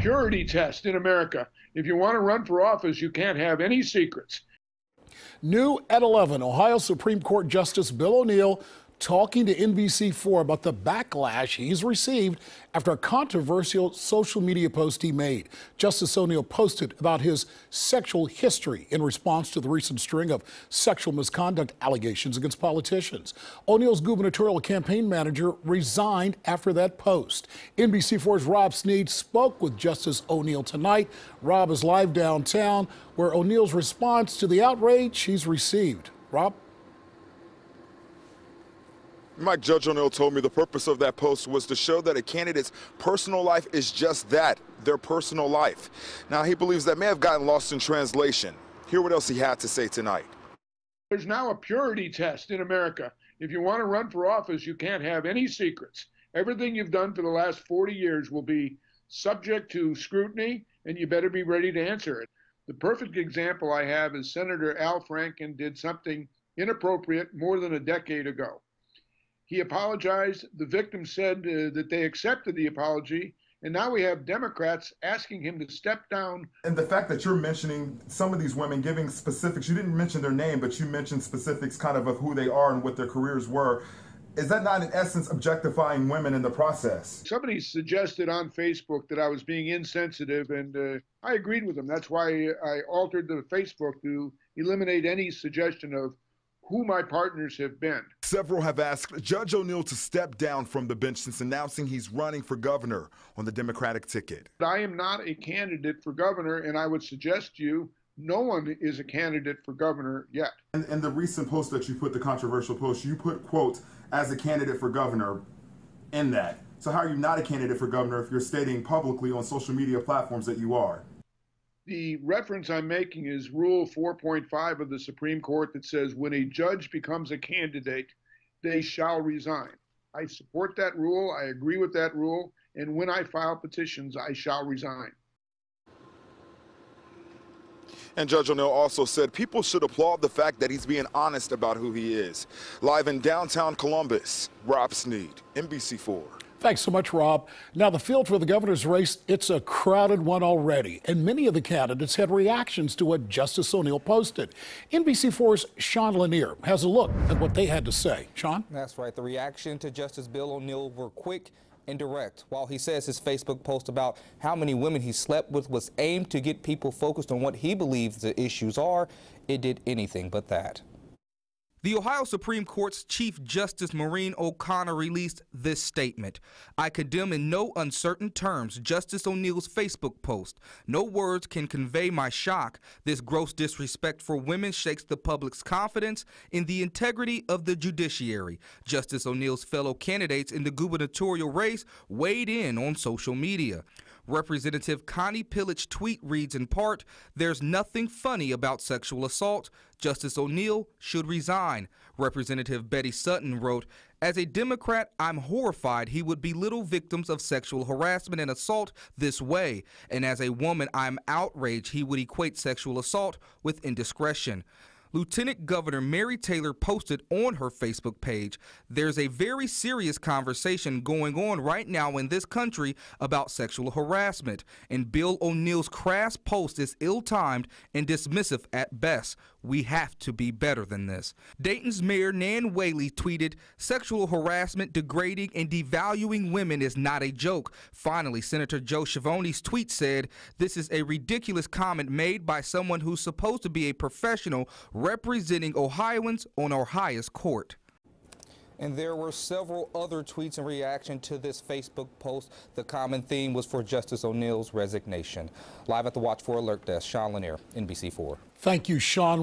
purity test in America. If you want to run for office, you can't have any secrets. New at 11, Ohio Supreme Court Justice Bill O'Neal talking to NBC4 about the backlash he's received after a controversial social media post he made. Justice O'Neal posted about his sexual history in response to the recent string of sexual misconduct allegations against politicians. O'Neal's gubernatorial campaign manager resigned after that post. NBC4's Rob Sneed spoke with Justice O'Neal tonight. Rob is live downtown, where O'Neal's response to the outrage he's received. Rob? Mike, Judge O'Neal told me the purpose of that post was to show that a candidate's personal life is just that, their personal life. Now, he believes that may have gotten lost in translation. Hear what else he had to say tonight. There's now a purity test in America. If you want to run for office, you can't have any secrets. Everything you've done for the last 40 years will be subject to scrutiny, and you better be ready to answer it. The perfect example I have is Senator Al Franken did something inappropriate more than a decade ago. He apologized. The victim said that they accepted the apology. And now we have Democrats asking him to step down. And the fact that you're mentioning some of these women, giving specifics, you didn't mention their name, but you mentioned specifics kind of who they are and what their careers were. Is that not, in essence, objectifying women in the process? Somebody suggested on Facebook that I was being insensitive, and I agreed with them. That's why I altered the Facebook to eliminate any suggestion of who my partners have been. Several have asked Judge O'Neal to step down from the bench since announcing he's running for governor on the Democratic ticket. I am not a candidate for governor, and I would suggest to you, no one is a candidate for governor yet. In the recent post that you put, the controversial post, you put, quote, as a candidate for governor in that. So how are you not a candidate for governor if you're stating publicly on social media platforms that you are? The reference I'm making is Rule 4.5 of the Supreme Court that says when a judge becomes a candidate, they shall resign. I support that rule. I agree with that rule. And when I file petitions, I shall resign. And Judge O'Neal also said people should applaud the fact that he's being honest about who he is. Live in downtown Columbus, Rob Sneed, NBC4. Thanks so much, Rob. Now, the field for the governor's race, it's a crowded one already, and many of the candidates had reactions to what Justice O'Neal posted. NBC4's Sean Lanier has a look at what they had to say. Sean? That's right. The reaction to Justice Bill O'Neal were quick and direct. While he says his Facebook post about how many women he slept with was aimed to get people focused on what he believes the issues are, it did anything but that. The Ohio Supreme Court's Chief Justice Maureen O'Connor released this statement. I condemn in no uncertain terms Justice O'Neal's Facebook post. No words can convey my shock. This gross disrespect for women shakes the public's confidence in the integrity of the judiciary. Justice O'Neal's fellow candidates in the gubernatorial race weighed in on social media. Representative Connie Pillich's tweet reads in part, "There's nothing funny about sexual assault. Justice O'Neal should resign." Representative Betty Sutton wrote, "As a Democrat, I'm horrified he would belittle victims of sexual harassment and assault this way. And as a woman, I'm outraged he would equate sexual assault with indiscretion." Lieutenant Governor Mary Taylor posted on her Facebook page, "There's a very serious conversation going on right now in this country about sexual harassment, and Bill O'Neal's crass post is ill-timed and dismissive at best. We have to be better than this." Dayton's Mayor Nan Whaley tweeted, "Sexual harassment, degrading, and devaluing women is not a joke." Finally, Senator Joe Schiavone's tweet said, "This is a ridiculous comment made by someone who's supposed to be a professional representing Ohioans on our highest court." And there were several other tweets in reaction to this Facebook post. The common theme was for Justice O'Neal's resignation. Live at the Watch 4 Alert Desk, Sean Lanier, NBC4. Thank you, Sean.